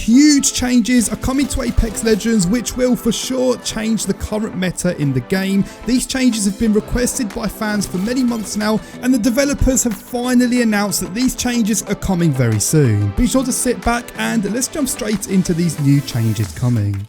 huge changes are coming to Apex Legends, which will for sure change the current meta in the game. These changes have been requested by fans for many months now, and the developers have finally announced that these changes are coming very soon. Be sure to sit back and let's jump straight into these new changes coming.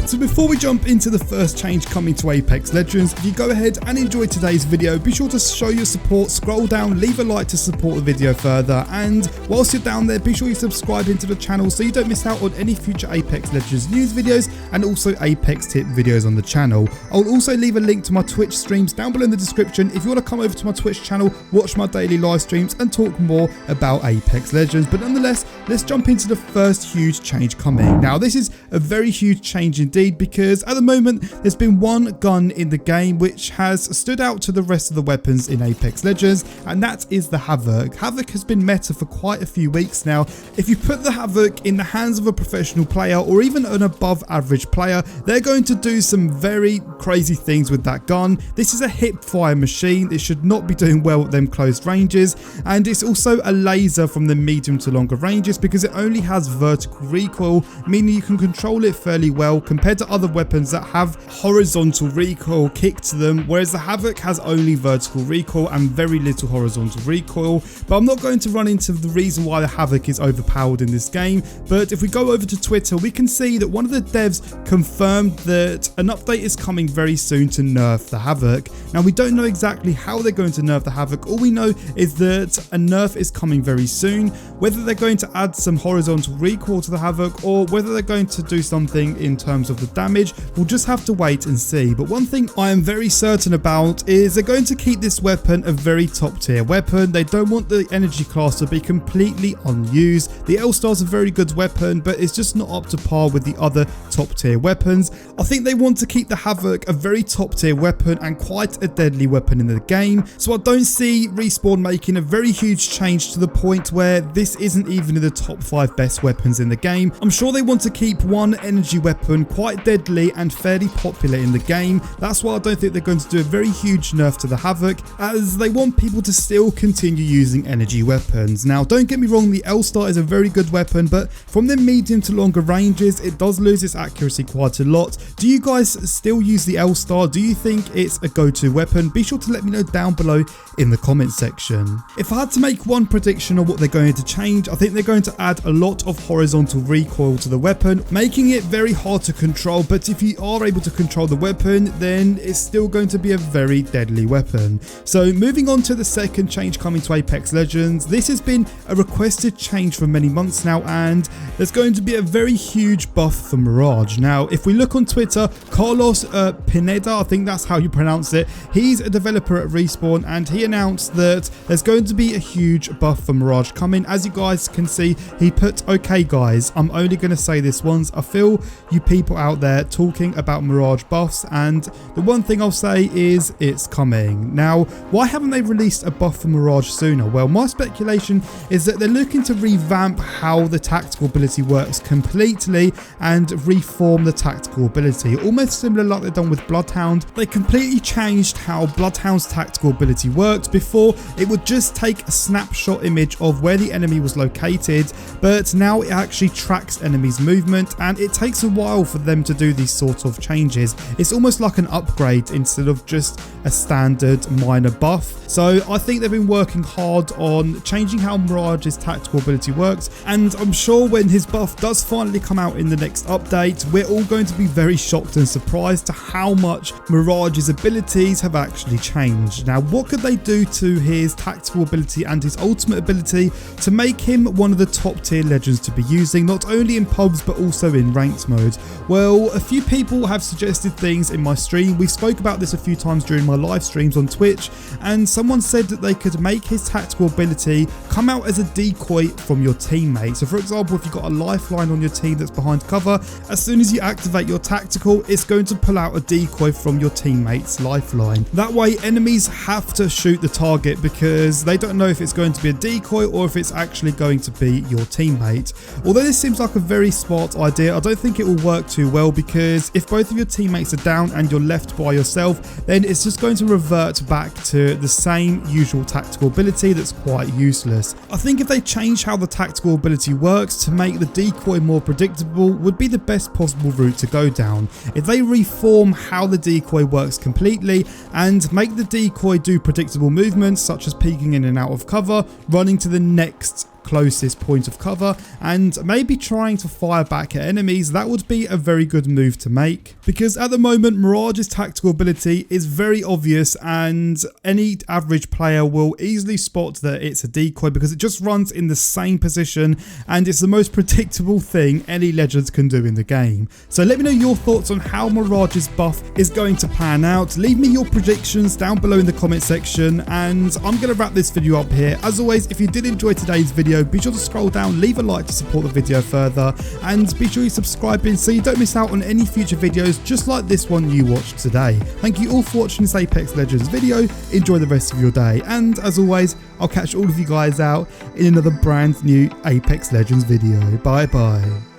So before we jump into the first change coming to Apex Legends, if you go ahead and enjoy today's video, be sure to show your support, scroll down, leave a like to support the video further, and whilst you're down there, be sure you subscribe into the channel so you don't miss out on any future Apex Legends news videos and also Apex tip videos on the channel. I'll also leave a link to my Twitch streams down below in the description if you want to come over to my Twitch channel, watch my daily live streams and talk more about Apex Legends. But nonetheless, let's jump into the first huge change coming. Now this is a very huge change indeed, because at the moment there's been one gun in the game which has stood out to the rest of the weapons in Apex Legends, and that is the Havoc. Havoc has been meta for quite a few weeks now. If you put the Havoc in the hands of a professional player or even an above average player, they're going to do some very crazy things with that gun. This is a hip fire machine. It should not be doing well at them closed ranges, and it's also a laser from the medium to longer ranges because it only has vertical recoil, meaning you can control it fairly well compared to other weapons that have horizontal recoil kick to them, whereas the Havoc has only vertical recoil and very little horizontal recoil. But I'm not going to run into the reason why the Havoc is overpowered in this game, but if we go over to Twitter, we can see that one of the devs confirmed that an update is coming very soon to nerf the Havoc. Now we don't know exactly how they're going to nerf the Havoc. All we know is that a nerf is coming very soon. Whether they're going to add some horizontal recoil to the Havoc or whether they're going to do something in terms of the damage, we'll just have to wait and see. But one thing I am very certain about is they're going to keep this weapon a very top tier weapon. They don't want the energy class to be completely unused. The L-Star is a very good weapon, but it's just not up to par with the other top tier weapons. I think they want to keep the Havoc a very top tier weapon and quite a deadly weapon in the game. So I don't see Respawn making a very huge change to the point where this isn't even in the top 5 best weapons in the game. I'm sure they want to keep one energy weapon quite deadly and fairly popular in the game. That's why I don't think they're going to do a very huge nerf to the Havoc, as they want people to still continue using energy weapons. Now don't get me wrong, the L-Star is a very good weapon, but from the medium to longer ranges it does lose its accuracy quite a lot. Do you guys still use the L-Star? Do you think it's a go-to weapon? Be sure to let me know down below in the comment section. If I had to make one prediction of what they're going to change, I think they're going to add a lot of horizontal recoil to the weapon, making it very hard to control. But if you are able to control the weapon, then it's still going to be a very deadly weapon. So moving on to the second change coming to Apex Legends, this has been a requested change for many months now, and there's going to be a very huge buff for Mirage. Now if we look on Twitter, Carlos Pineda, I think that's how you pronounce it, he's a developer at Respawn, and he announced that there's going to be a huge buff for Mirage coming. As you guys can see, he put, okay guys, I'm only going to say this once, I feel you people out there talking about Mirage buffs, and the one thing I'll say is it's coming. Now why haven't they released a buff for Mirage sooner? Well, my speculation is that they're looking to revamp how the tactical ability works completely and reform the tactical ability, almost similar like they've done with Bloodhound. They completely changed how Bloodhound's tactical ability worked. Before it would just take a snapshot image of where the enemy was located, but now it actually tracks enemies' movement, and it takes a while for them to do these sort of changes. It's almost like an upgrade instead of just a standard minor buff. So I think they've been working hard on changing how Mirage's tactical ability works, and I'm sure when his buff does finally come out in the next update, we're all going to be very shocked and surprised to how much Mirage's abilities have actually changed. Now what could they do to his tactical ability and his ultimate ability to make him one of the top tier legends to be using, not only in pubs but also in ranked mode? Well, a few people have suggested things in my stream. We spoke about this a few times during my live streams on Twitch, and someone said that they could make his tactical ability come out as a decoy from your teammate. So for example, if you've got a lifeline on your team that's behind cover, as soon as you activate your tactical, it's going to pull out a decoy from your teammate's lifeline. That way enemies have to shoot the target because they don't know if it's going to be a decoy or if it's actually going to be your teammate. Although this seems like a very smart idea, I don't think it will work too well, because if both of your teammates are down and you're left by yourself, then it's just going to revert back to the same usual tactical ability that's quite useless. I think if they change how the tactical ability works to make the decoy more predictable would be the best possible route to go down. If they reform how the decoy works completely and make the decoy do predictable movements such as peeking in and out of cover, running to the next closest point of cover, and maybe trying to fire back at enemies, that would be a very good move to make. Because at the moment, Mirage's tactical ability is very obvious and any average player will easily spot that it's a decoy because it just runs in the same position and it's the most predictable thing any Legends can do in the game. So let me know your thoughts on how Mirage's buff is going to pan out. Leave me your predictions down below in the comment section, and I'm going to wrap this video up here. As always, if you did enjoy today's video, be sure to scroll down, leave a like to support the video further, and be sure you subscribe in so you don't miss out on any future videos just like this one you watched today. Thank you all for watching this Apex Legends video. Enjoy the rest of your day, and as always, I'll catch all of you guys out in another brand new Apex Legends video. Bye bye.